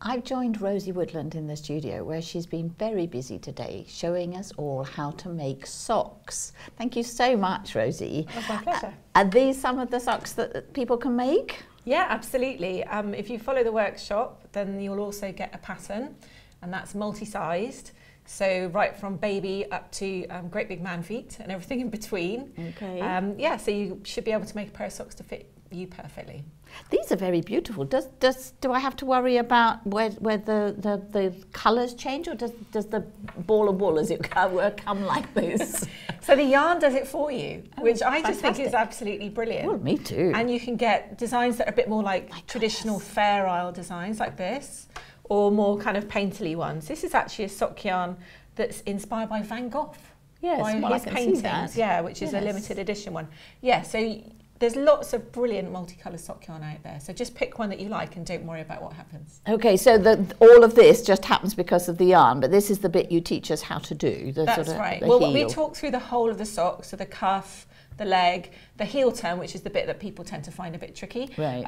I've joined Rosee Woodland in the studio where she's been very busy today showing us all how to make socks. Thank you so much, Rosee. That's my pleasure. Are these some of the socks that people can make? Yeah, absolutely. If you follow the workshop, then you'll also get a pattern, and that's multi-sized. So right from baby up to great big man feet and everything in between. Okay. Yeah, so you should be able to make a pair of socks to fit you perfectly. These are very beautiful. Do I have to worry about where the colours change, or does the ball of wool, as it were, come like this? So the yarn does it for you, which I just think fantastic. is absolutely brilliant. Well, me too. And you can get designs that are a bit more like traditional Fair Isle designs like this, or more kind of painterly ones. This is actually a sock yarn that's inspired by Van Gogh. Yes, by well, his I can paintings, see that. yeah, which is a limited edition one. Yeah, so there's lots of brilliant multicolour sock yarn out there. So just pick one that you like and don't worry about what happens. Okay, so all of this just happens because of the yarn, but this is the bit you teach us how to do. That's sort of, right. the Well, heel. we talk through the whole of the sock, so the cuff, the leg, the heel turn, which is the bit that people tend to find a bit tricky. Right.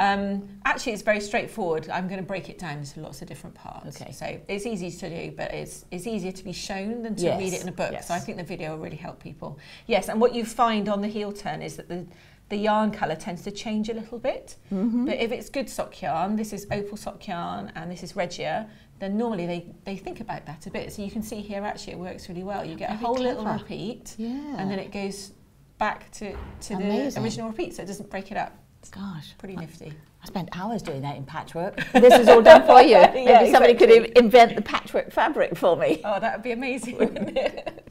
Actually, it's very straightforward. I'm going to break it down into lots of different parts. Okay. So it's easy to do, but it's easier to be shown than to Yes. read it in a book. Yes. So I think the video will really help people. Yes, and what you find on the heel turn is that the yarn colour tends to change a little bit. Mm-hmm. But if it's good sock yarn, this is opal sock yarn and this is Regia, then normally they think about that a bit. So you can see here actually it works really well. You get a Very whole little clever. repeat, Yeah. and then it goes back to the Amazing. original repeat, so it doesn't break it up. Gosh, Pretty nifty. I spent hours doing that in patchwork. This is all done for you. Maybe somebody could invent the patchwork fabric for me. Oh, that would be amazing, wouldn't it?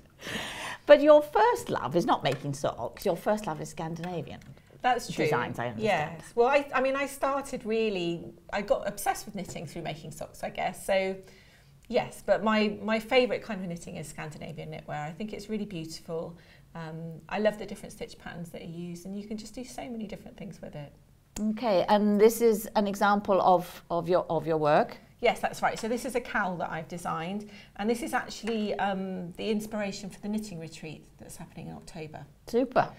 But your first love is not making socks. Your first love is Scandinavian. That's true. Designs, I understand. Yes. Well, I mean, I started really, I got obsessed with knitting through making socks, I guess. So, yes, but my favourite kind of knitting is Scandinavian knitwear. I think it's really beautiful. I love the different stitch patterns that are used, and you can just do so many different things with it. Okay, and this is an example of your work. Yes, that's right. So this is a cowl that I've designed, and this is actually the inspiration for the knitting retreat that's happening in October. Super.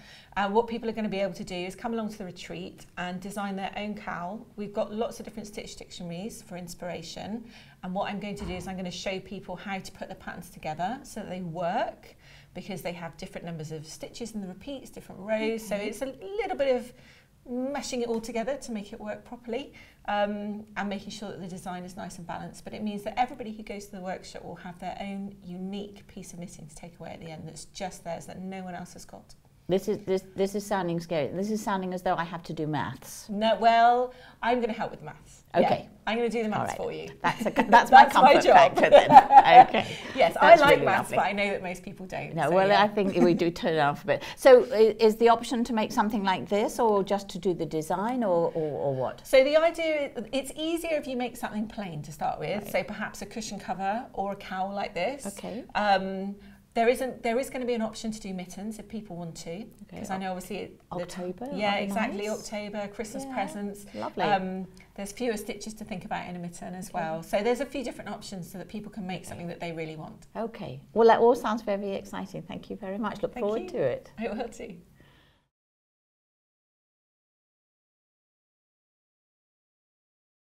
What people are going to be able to do is come along to the retreat and design their own cowl. We've got lots of different stitch dictionaries for inspiration, and what I'm going to do is I'm going to show people how to put the patterns together so that they work, because they have different numbers of stitches in the repeats, different rows. So it's a little bit of meshing it all together to make it work properly, and making sure that the design is nice and balanced. But it means that everybody who goes to the workshop will have their own unique piece of knitting to take away at the end that's just theirs, that no one else has got. This is sounding scary. This is sounding as though I have to do maths. No, well, I'm going to help with maths. Okay. Yeah, I'm going to do the maths right. for you. That's my comfort job. factor then. Okay. Yes, That's I like really maths, lovely. but I know that most people don't. No, so well, yeah. I think we do turn it off a bit. So is the option to make something like this, or just to do the design, or what? So the idea is, it's easier if you make something plain to start with, Right. so perhaps a cushion cover or a cowl like this. Okay. There is going to be an option to do mittens if people want to, because I know obviously October. yeah, that'd be exactly. nice. October, Christmas Yeah, presents. lovely. There's fewer stitches to think about in a mitten as well. So there's a few different options so that people can make something that they really want. Okay. Well, that all sounds very exciting. Thank you very much. Look Thank forward you. to it. I will too.